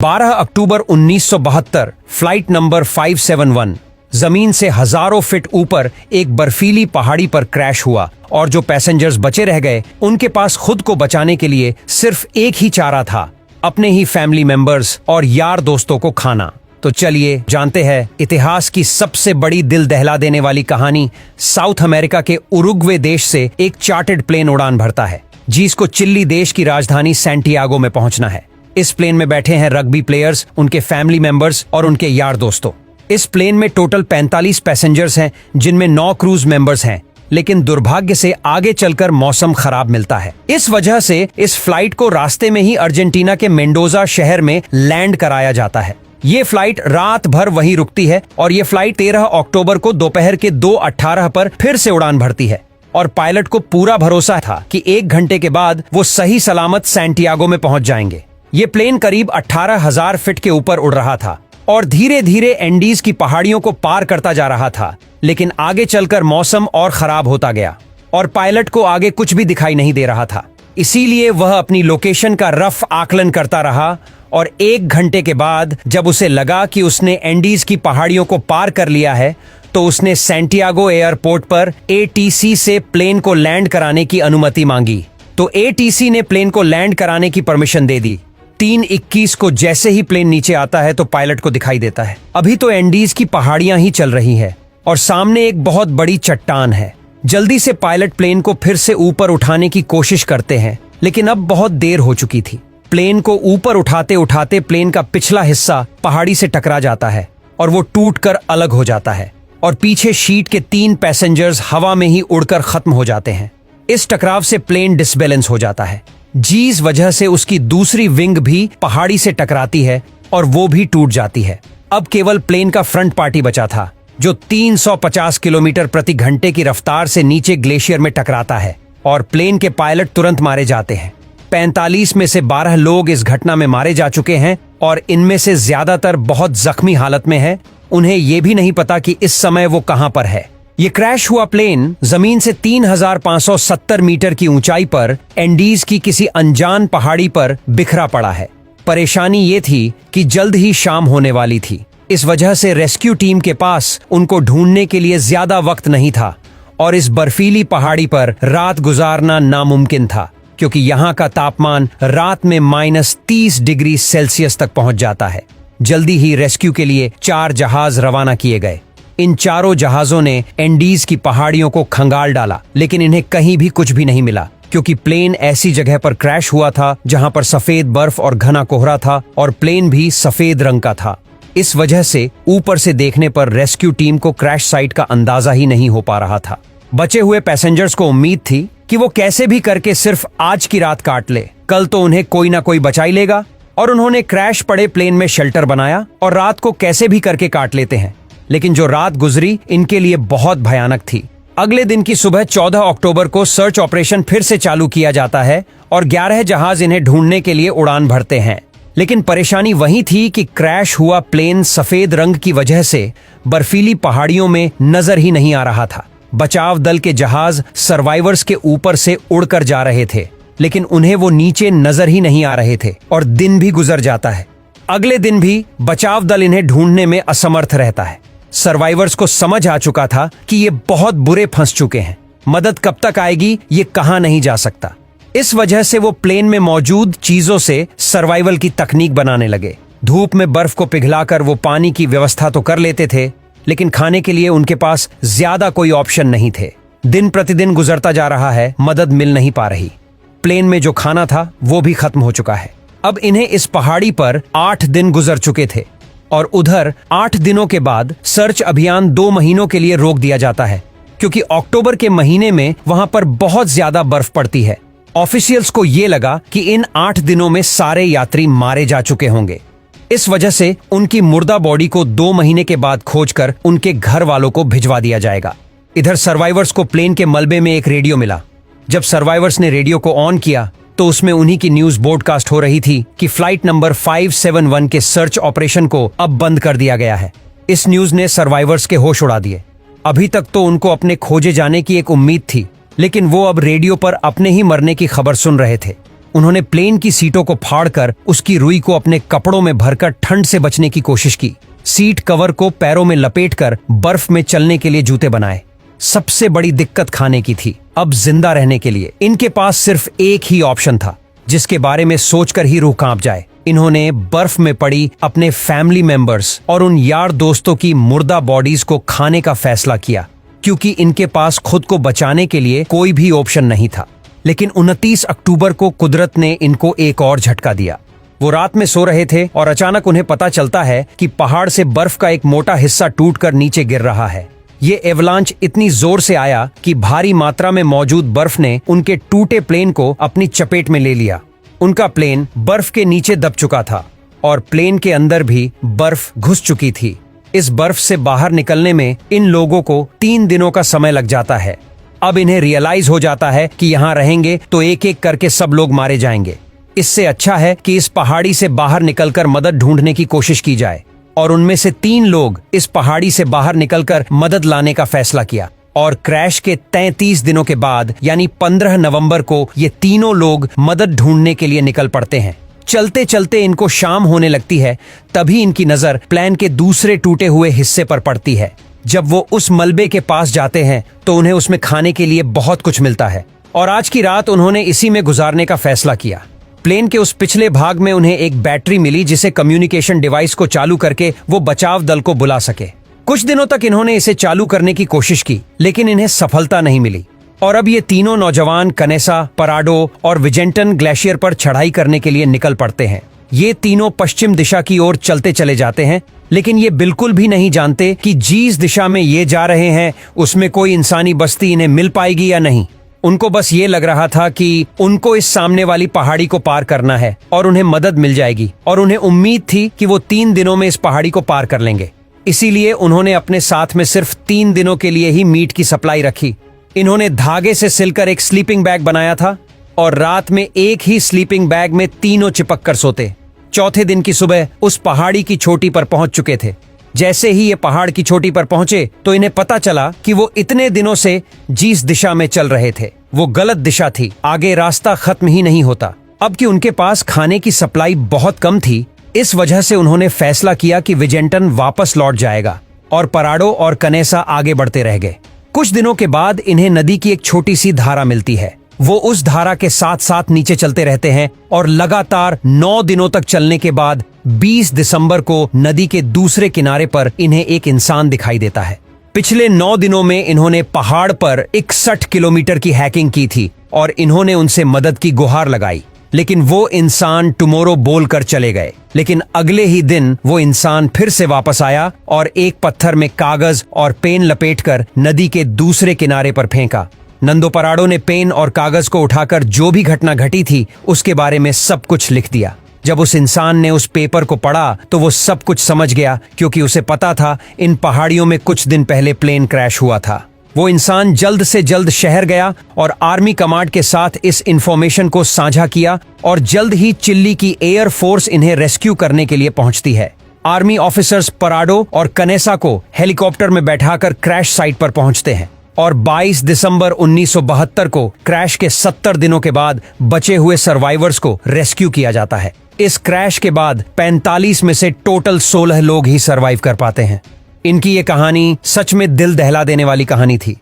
12 अक्टूबर 1972 flight number 571 जमीन से हजारों फीट ऊपर एक बर्फीली पहाड़ी पर क्रैश हुआ और जो पैसेंजर्स बचे रह गए उनके पास खुद को बचाने के लिए सिर्फ एक ही चारा था, अपने ही फैमिली मेंबर्स और यार दोस्तों को खाना। तो चलिए जानते हैं इतिहास की सबसे बड़ी दिल दहला देने वाली कहानी। साउथ अमेरिका के उरुग्वे देश से एक चार्टर्ड प्लेन उड़ान भरता है जिसको चिली देश की राजधानी सैंटियागो में पहुंचना है। इस प्लेन में बैठे हैं रग्बी प्लेयर्स, उनके फैमिली मेंबर्स और उनके यार दोस्तों। इस प्लेन में टोटल 45 पैसेंजर्स हैं जिनमें 9 क्रूज मेंबर्स हैं, लेकिन दुर्भाग्य से आगे चलकर मौसम खराब मिलता है। इस वजह से इस फ्लाइट को रास्ते में ही अर्जेंटीना के मेंडोजा शहर में लैंड कराया जाता है। ये फ्लाइट रात भर वहीं रुकती है और ये फ्लाइट 13 अक्टूबर को दोपहर के 2:18 पर फिर से उड़ान भरती है और पायलट को पूरा भरोसा था कि 1 घंटे के बाद वो सही सलामत सैंटियागो में पहुंच जाएंगे। ये प्लेन करीब 18,000 फीट के ऊपर उड़ रहा था और धीरे धीरे एंडीज की पहाड़ियों को पार करता जा रहा था, लेकिन आगे चलकर मौसम और खराब होता गया और पायलट को आगे कुछ भी दिखाई नहीं दे रहा था। इसीलिए वह अपनी लोकेशन का रफ आकलन करता रहा और 1 घंटे के बाद जब उसे लगा कि उसने एंडीज की पहाड़ियों को पार कर लिया है, तो उसने सैंटियागो एयरपोर्ट पर ATC से प्लेन को लैंड कराने की अनुमति मांगी। तो ATC ने प्लेन को लैंड कराने की परमिशन दे दी। 3:21 को जैसे ही प्लेन नीचे आता है तो पायलट को दिखाई देता है अभी तो एंडीज की पहाड़ियां ही चल रही है और सामने एक बहुत बड़ी चट्टान है। जल्दी से पायलट प्लेन को फिर से ऊपर उठाने की कोशिश करते हैं, लेकिन अब बहुत देर हो चुकी थी। प्लेन को ऊपर उठाते उठाते प्लेन का पिछला हिस्सा पहाड़ी से टकरा जाता है और वो टूटकर अलग हो जाता है और पीछे शीट के 3 पैसेंजर्स हवा में ही उड़कर खत्म हो जाते हैं। इस टकराव से प्लेन डिसबैलेंस हो जाता है, जिस वजह से उसकी दूसरी विंग भी पहाड़ी से टकराती है और वो भी टूट जाती है। अब केवल प्लेन का फ्रंट पार्टी बचा था जो 350 किलोमीटर प्रति घंटे की रफ्तार से नीचे ग्लेशियर में टकराता है और प्लेन के पायलट तुरंत मारे जाते हैं। 45 में से 12 लोग इस घटना में मारे जा चुके हैं और इनमें से ज्यादातर बहुत जख्मी हालत में है। उन्हें ये भी नहीं पता कि इस समय वो कहां पर है। ये क्रैश हुआ प्लेन जमीन से 3,570 मीटर की ऊंचाई पर एंडीज की किसी अनजान पहाड़ी पर बिखरा पड़ा है। परेशानी ये थी कि जल्द ही शाम होने वाली थी, इस वजह से रेस्क्यू टीम के पास उनको ढूंढने के लिए ज्यादा वक्त नहीं था और इस बर्फीली पहाड़ी पर रात गुजारना नामुमकिन था, क्योंकि यहाँ का तापमान रात में -30 डिग्री सेल्सियस तक पहुंच जाता है। जल्दी ही रेस्क्यू के लिए 4 जहाज रवाना किए गए। इन चारों जहाजों ने एंडीज की पहाड़ियों को खंगाल डाला, लेकिन इन्हें कहीं भी कुछ भी नहीं मिला, क्योंकि प्लेन ऐसी जगह पर क्रैश हुआ था जहां पर सफेद बर्फ और घना कोहरा था और प्लेन भी सफेद रंग का था। इस वजह से ऊपर से देखने पर रेस्क्यू टीम को क्रैश साइट का अंदाजा ही नहीं हो पा रहा था। बचे हुए पैसेंजर्स को उम्मीद थी कि वो कैसे भी करके सिर्फ आज की रात काट ले, कल तो उन्हें कोई ना कोई बचा ही लेगा, और उन्होंने क्रैश पड़े प्लेन में शेल्टर बनाया और रात को कैसे भी करके काट लेते हैं। लेकिन जो रात गुजरी इनके लिए बहुत भयानक थी। अगले दिन की सुबह 14 अक्टूबर को सर्च ऑपरेशन फिर से चालू किया जाता है और 11 जहाज इन्हें ढूंढने के लिए उड़ान भरते हैं। लेकिन परेशानी वही थी कि क्रैश हुआ प्लेन सफेद रंग की वजह से बर्फीली पहाड़ियों में नजर ही नहीं आ रहा था। बचाव दल के जहाज सर्वाइवर्स के ऊपर से उड़कर जा रहे थे, लेकिन उन्हें वो नीचे नजर ही नहीं आ रहे थे और दिन भी गुजर जाता है। अगले दिन भी बचाव दल इन्हें ढूंढने में असमर्थ रहता है। सर्वाइवर्स को समझ आ चुका था कि ये बहुत बुरे फंस चुके हैं, मदद कब तक आएगी ये कहा नहीं जा सकता। इस वजह से वो प्लेन में मौजूद चीजों से सर्वाइवल की तकनीक बनाने लगे। धूप में बर्फ को पिघलाकर वो पानी की व्यवस्था तो कर लेते थे, लेकिन खाने के लिए उनके पास ज्यादा कोई ऑप्शन नहीं थे। दिन प्रतिदिन गुजरता जा रहा है, मदद मिल नहीं पा रही। प्लेन में जो खाना था वो भी खत्म हो चुका है। अब इन्हें इस पहाड़ी पर 8 दिन गुजर चुके थे और उधर 8 दिनों के बाद सर्च अभियान 2 महीनों के लिए रोक दिया जाता है, क्योंकि अक्टूबर के महीने में वहां पर बहुत ज्यादा बर्फ पड़ती है। ऑफिशियल्स को ये लगा कि इन 8 दिनों में सारे यात्री मारे जा चुके होंगे। इस वजह से उनकी मुर्दा बॉडी को 2 महीने के बाद खोजकर उनके घर वालों को भिजवा दिया जाएगा। इधर सर्वाइवर्स को प्लेन के मलबे में एक रेडियो मिला। जब सर्वाइवर्स ने रेडियो को ऑन किया तो उसमें उन्हीं की न्यूज ब्रॉडकास्ट हो रही थी कि फ्लाइट नंबर 571 के सर्च ऑपरेशन को अब बंद कर दिया गया है। इस न्यूज ने सर्वाइवर्स के होश उड़ा दिए। अभी तक तो उनको अपने खोजे जाने की एक उम्मीद थी, लेकिन वो अब रेडियो पर अपने ही मरने की खबर सुन रहे थे। उन्होंने प्लेन की सीटों को फाड़कर उसकी रुई को अपने कपड़ों में भरकर ठंड से बचने की कोशिश की। सीट कवर को पैरों में लपेटकर बर्फ में चलने के लिए जूते बनाए। सबसे बड़ी दिक्कत खाने की थी। अब जिंदा रहने के लिए इनके पास सिर्फ एक ही ऑप्शन था, जिसके बारे में सोचकर ही रूह कांप जाए। इन्होंने बर्फ में पड़ी अपने फैमिली मेंबर्स और उन यार दोस्तों की मुर्दा बॉडीज को खाने का फैसला किया, क्योंकि इनके पास खुद को बचाने के लिए कोई भी ऑप्शन नहीं था। लेकिन 29 अक्टूबर को कुदरत ने इनको एक और झटका दिया। वो रात में सो रहे थे और अचानक उन्हें पता चलता है कि पहाड़ से बर्फ का एक मोटा हिस्सा टूटकर नीचे गिर रहा है। ये एवलांच इतनी जोर से आया कि भारी मात्रा में मौजूद बर्फ ने उनके टूटे प्लेन को अपनी चपेट में ले लिया। उनका प्लेन बर्फ के नीचे दब चुका था और प्लेन के अंदर भी बर्फ घुस चुकी थी। इस बर्फ से बाहर निकलने में इन लोगों को 3 दिनों का समय लग जाता है। अब इन्हें रियलाइज हो जाता है कि यहाँ रहेंगे तो एक एक करके सब लोग मारे जाएंगे। इससे अच्छा है कि इस पहाड़ी से बाहर निकलकर मदद ढूंढने की कोशिश की जाए। और उनमें से 3 लोग इस पहाड़ी से बाहर निकलकर मदद लाने का फैसला किया। और क्रैश के 33 दिनों के बाद यानी 15 नवंबर को ये तीनों लोग मदद ढूंढने के लिए निकल पड़ते हैं। चलते चलते इनको शाम होने लगती है, तभी इनकी नजर प्लेन के दूसरे टूटे हुए हिस्से पर पड़ती है। जब वो उस मलबे के पास जाते हैं तो उन्हें उसमें खाने के लिए बहुत कुछ मिलता है और आज की रात उन्होंने इसी में गुजारने का फैसला किया। प्लेन के उस पिछले भाग में उन्हें एक बैटरी मिली, जिसे कम्युनिकेशन डिवाइस को चालू करके वो बचाव दल को बुला सके। कुछ दिनों तक इन्होंने इसे चालू करने की कोशिश की, लेकिन इन्हें सफलता नहीं मिली। और अब ये तीनों नौजवान कनेसा, पराडो और विजेंटन ग्लेशियर पर चढ़ाई करने के लिए निकल पड़ते हैं। ये तीनों पश्चिम दिशा की ओर चलते चले जाते हैं, लेकिन ये बिल्कुल भी नहीं जानते कि जिस दिशा में ये जा रहे हैं उसमें कोई इंसानी बस्ती इन्हें मिल पाएगी या नहीं। उनको बस ये लग रहा था कि उनको इस सामने वाली पहाड़ी को पार करना है और उन्हें मदद मिल जाएगी, और उन्हें उम्मीद थी कि वो 3 दिनों में इस पहाड़ी को पार कर लेंगे। इसीलिए उन्होंने अपने साथ में सिर्फ 3 दिनों के लिए ही मीट की सप्लाई रखी। इन्होंने धागे से सिलकर एक स्लीपिंग बैग बनाया था और रात में एक ही स्लीपिंग बैग में तीनों चिपक कर सोते। चौथे दिन की सुबह उस पहाड़ी की चोटी पर पहुंच चुके थे। जैसे ही ये पहाड़ की चोटी पर पहुंचे तो इन्हें पता चला कि वो इतने दिनों से जिस दिशा में चल रहे थे वो गलत दिशा थी। आगे रास्ता खत्म ही नहीं होता। अब कि उनके पास खाने की सप्लाई बहुत कम थी, इस वजह से उन्होंने फैसला किया कि विजेंटन वापस लौट जाएगा और पराडो और कनेसा आगे बढ़ते रह गए। कुछ दिनों के बाद इन्हें नदी की एक छोटी सी धारा मिलती है। वो उस धारा के साथ साथ नीचे चलते रहते हैं और लगातार 9 दिनों तक चलने के बाद 20 दिसंबर को नदी के दूसरे किनारे पर इन्हें एक इंसान दिखाई देता है। पिछले 9 दिनों में इन्होंने पहाड़ पर 61 किलोमीटर की हैकिंग की थी और इन्होंने उनसे मदद की गुहार लगाई, लेकिन वो इंसान टुमारो बोलकर चले गए। लेकिन अगले ही दिन वो इंसान फिर से वापस आया और एक पत्थर में कागज और पेन लपेटकर नदी के दूसरे किनारे पर फेंका। नंदो पराडो ने पेन और कागज को उठाकर जो भी घटना घटी थी उसके बारे में सब कुछ लिख दिया। जब उस इंसान ने उस पेपर को पढ़ा तो वो सब कुछ समझ गया, क्योंकि उसे पता था इन पहाड़ियों में कुछ दिन पहले प्लेन क्रैश हुआ था। वो इंसान जल्द से जल्द शहर गया और आर्मी कमांड के साथ इस इंफॉर्मेशन को साझा किया और जल्द ही चिल्ली की एयर फोर्स इन्हें रेस्क्यू करने के लिए पहुंचती है। आर्मी ऑफिसर्स पराडो और कनेसा को हेलीकॉप्टर में बैठाकर क्रैश साइट पर पहुंचते हैं और 22 दिसंबर 1972 को क्रैश के 70 दिनों के बाद बचे हुए सर्वाइवर्स को रेस्क्यू किया जाता है। इस क्रैश के बाद 45 में से टोटल 16 लोग ही सर्वाइव कर पाते हैं। इनकी ये कहानी सच में दिल दहला देने वाली कहानी थी।